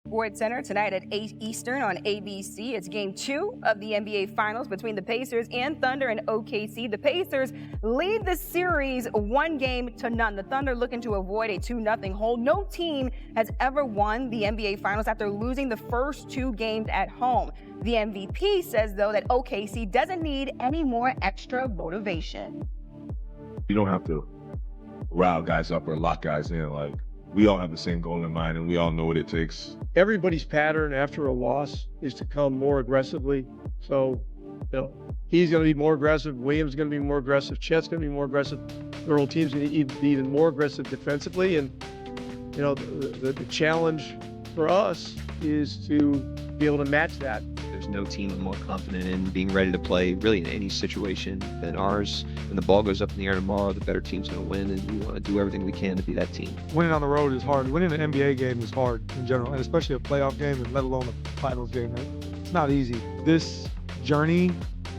SportsCenter tonight at 8 Eastern on ABC. It's Game 2 of the NBA Finals between the Pacers and Thunder and OKC. The Pacers lead the series 1-0. The Thunder looking to avoid a 2-0 hold. No team has ever won the NBA Finals after losing the first 2 games at home. The MVP says, though, that OKC doesn't need any more extra motivation. You don't have to rile guys up or lock guys in. Like, we all have the same goal in mind, and we all know what it takes. Everybody's pattern after a loss is to come more aggressively. So, he's going to be more aggressive. Williams is going to be more aggressive. Chet's going to be more aggressive. The whole team's going to be even more aggressive defensively. And, the challenge for us is to be able to match that. There's no team I'm more confident in being ready to play really in any situation than ours. When the ball goes up in the air tomorrow, the better team's going to win, and we want to do everything we can to be that team. Winning on the road is hard. Winning an NBA game is hard in general, and especially a playoff game, and let alone a finals game. It's not easy. This journey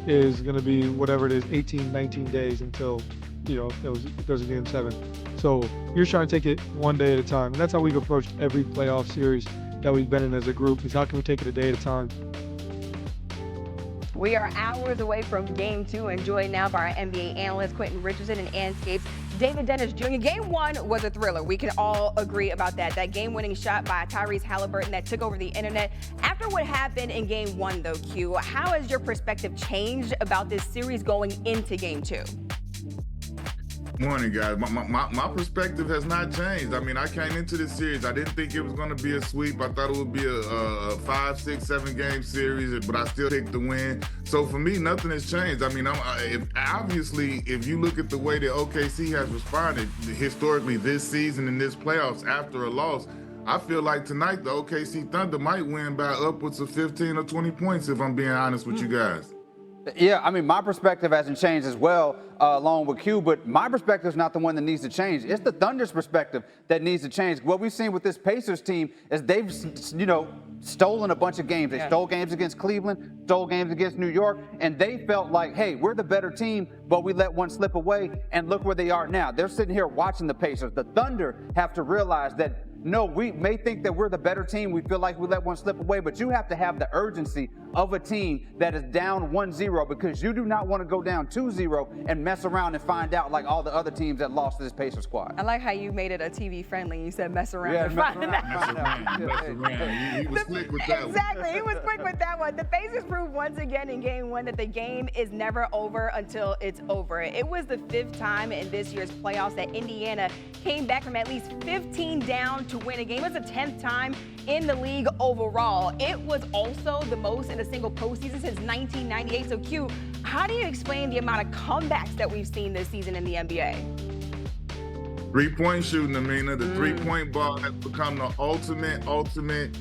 is going to be whatever it is, 18, 19 days until, if there's a game 7. So you're trying to take it one day at a time, and that's how we've approached every playoff series that we've been in as a group, is how can we take it a day at a time. We are hours away from Game 2, and joined now by our NBA analyst Quentin Richardson and Anscape's David Dennis Jr. Game 1 was a thriller. We can all agree about that. That game-winning shot by Tyrese Halliburton that took over the internet. After what happened in Game 1, though, Q, how has your perspective changed about this series going into Game 2? Morning, guys. My perspective has not changed. I mean, I came into this series, I didn't think it was going to be a sweep. I thought it would be a 5, 6, 7 game series, but I still picked the win. So for me, nothing has changed. I mean, if you look at the way that OKC has responded historically this season in this playoffs after a loss, I feel like tonight the OKC Thunder might win by upwards of 15 or 20 points, if I'm being honest with you guys. Yeah, I mean, my perspective hasn't changed as well, along with Q, but my perspective is not the one that needs to change. It's the Thunder's perspective that needs to change. What we've seen with this Pacers team is they've, stolen a bunch of games. They stole games against Cleveland, stole games against New York, and they felt like, hey, we're the better team, but we let one slip away, and look where they are now. They're sitting here watching the Pacers. The Thunder have to realize that, no, we may think that we're the better team. We feel like we let one slip away, but you have to have the urgency of a team that is down 1-0, because you do not want to go down 2-0 and mess around and find out like all the other teams that lost to this Pacer squad. I like how you made it a TV friendly. You said mess around and Mess find out. around. He was quick with that one. Exactly. He was quick with that one. The Pacers proved once again in Game 1 that the game is never over until it's over. It was the 5th time in this year's playoffs that Indiana came back from at least 15 down to win a game. It was the 10th time in the league overall. It was also the most in a single postseason since 1998. So Q, how do you explain the amount of comebacks that we've seen this season in the NBA? Three-point shooting, Amina. The three-point ball has become the ultimate.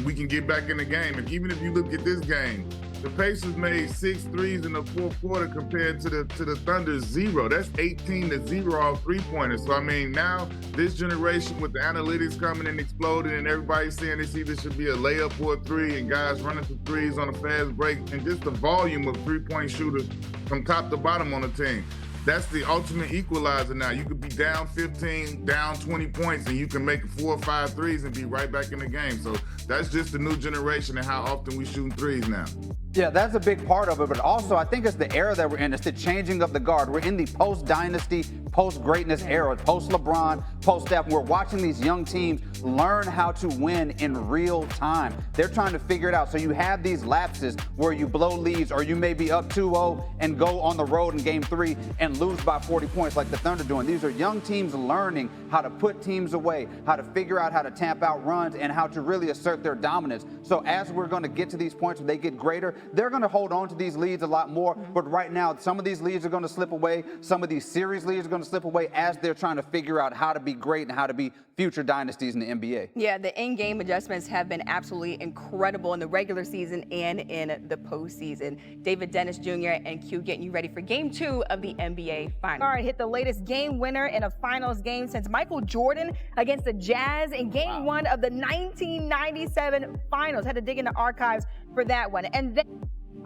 We can get back in the game. And even if you look at this game, the Pacers made 6 threes in the fourth quarter compared to the Thunder's 0. That's 18-0 off three-pointers. So, I mean, now this generation with the analytics coming and exploding and everybody saying this either should be a layup or a 3 and guys running for threes on a fast break, and just the volume of three-point shooters from top to bottom on the team. That's the ultimate equalizer now. You could be down 15, down 20 points, and you can make 4 or 5 threes and be right back in the game. So that's just the new generation and how often we shooting threes now. Yeah, that's a big part of it, but also I think it's the era that we're in. It's the changing of the guard. We're in the post-dynasty, post-greatness era, post-LeBron, post-Steph. We're watching these young teams learn how to win in real time. They're trying to figure it out. So you have these lapses where you blow leads, or you may be up 2-0 and go on the road in Game 3 and lose by 40 points like the Thunder doing. These are young teams learning how to put teams away, how to figure out how to tamp out runs, and how to really assert their dominance. So as we're going to get to these points where they get greater, they're going to hold on to these leads a lot more. But right now, some of these leads are going to slip away. Some of these series leads are going to slip away as they're trying to figure out how to be great and how to be future dynasties in the NBA. Yeah, the in-game adjustments have been absolutely incredible in the regular season and in the postseason. David Dennis Jr. and Q getting you ready for Game 2 of the NBA Finals. All right, hit the latest game winner in a finals game since Michael Jordan against the Jazz in Game 1 of the 1997 Finals. Had to dig in the archives for that one. And then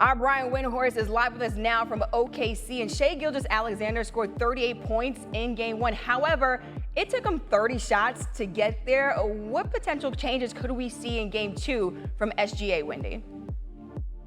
Our Brian Windhorst is live with us now from OKC, and Shai Gilgeous-Alexander scored 38 points in Game 1. However, it took him 30 shots to get there. What potential changes could we see in Game 2 from SGA, Wendy?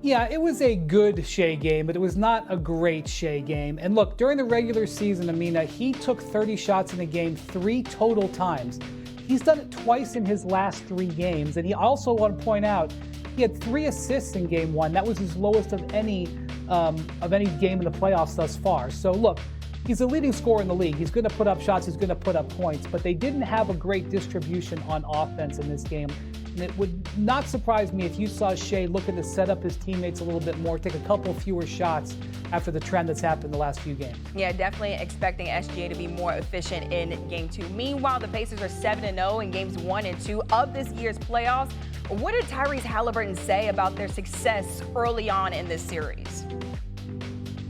Yeah, it was a good Shai game, but it was not a great Shai game. And look, during the regular season, Amina, he took 30 shots in a game 3 total times. He's done it twice in his last 3 games. And he also want to point out, he had 3 assists in Game 1. That was his lowest of any game in the playoffs thus far. So look, he's the leading scorer in the league. He's going to put up shots. He's going to put up points. But they didn't have a great distribution on offense in this game. And it would not surprise me if you saw Shai looking to set up his teammates a little bit more, take a couple fewer shots after the trend that's happened the last few games. Yeah, definitely expecting SGA to be more efficient in Game 2. Meanwhile, the Pacers are 7-0 in Games 1 and 2 of this year's playoffs. What did Tyrese Halliburton say about their success early on in this series?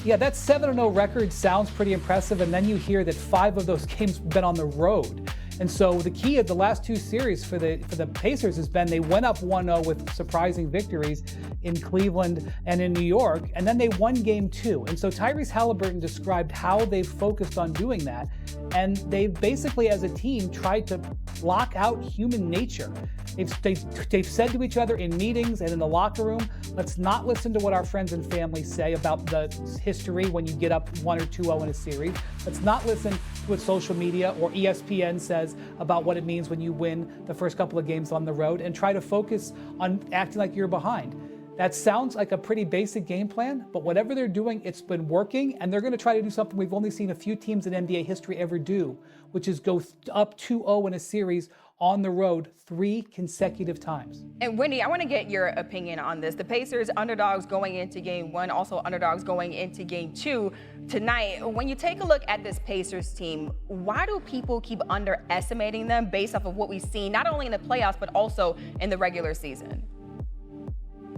Yeah, that 7-0 record sounds pretty impressive, and then you hear that 5 of those games have been on the road. And so the key of the last 2 series for the Pacers has been they went up 1-0 with surprising victories in Cleveland and in New York, and then they won Game 2. And so Tyrese Halliburton described how they've focused on doing that. And they've basically, as a team, tried to block out human nature. They've said to each other in meetings and in the locker room, let's not listen to what our friends and family say about the history when you get up 1 or 2-0 in a series. Let's not listen to what social media or ESPN says about what it means when you win the first couple of games on the road, and try to focus on acting like you're behind. That sounds like a pretty basic game plan, but whatever they're doing, it's been working, and they're going to try to do something we've only seen a few teams in NBA history ever do, which is go up 2-0 in a series on the road 3 consecutive times. And Wendy, I want to get your opinion on this. The Pacers underdogs going into Game 1, also underdogs going into Game 2 tonight. When you take a look at this Pacers team, why do people keep underestimating them based off of what we've seen, not only in the playoffs, but also in the regular season?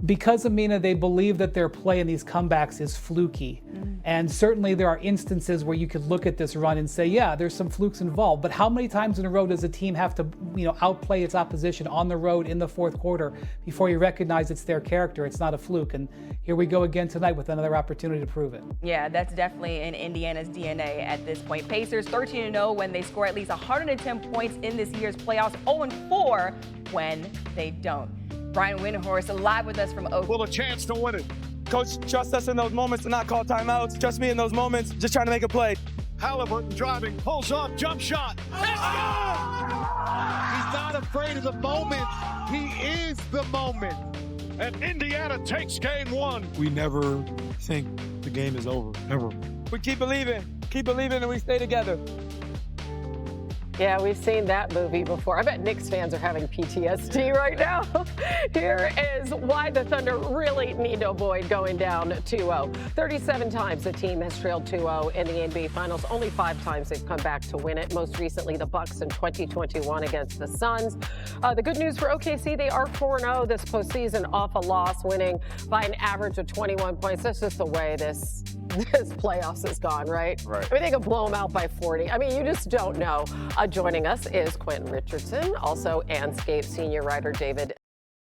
Because, Amina, they believe that their play in these comebacks is fluky. And certainly there are instances where you could look at this run and say, yeah, there's some flukes involved. But how many times in a row does a team have to, outplay its opposition on the road in the fourth quarter before you recognize it's their character? It's not a fluke. And here we go again tonight with another opportunity to prove it. Yeah, that's definitely in Indiana's DNA at this point. Pacers 13-0 when they score at least 110 points in this year's playoffs, 0-4 when they don't. Brian Windhorst live with us from Oakland. Well, a chance to win it. Coach, trust us in those moments to not call timeouts. Trust me in those moments, just trying to make a play. Halliburton driving, pulls up, jump shot. He's not afraid of the moment. He is the moment. And Indiana takes Game 1. We never think the game is over, never. We keep believing, and we stay together. Yeah, we've seen that movie before. I bet Knicks fans are having PTSD right now. Here is why the Thunder really need to avoid going down 2-0. 37 times the team has trailed 2-0 in the NBA Finals. Only 5 times they've come back to win it. Most recently, the Bucks in 2021 against the Suns. The good news for OKC, they are 4-0 this postseason off a loss, winning by an average of 21 points. That's just the way this playoffs has gone, right? I mean, they could blow them out by 40. I mean, you just don't know. Joining us is Quentin Richardson, also Anscape senior writer David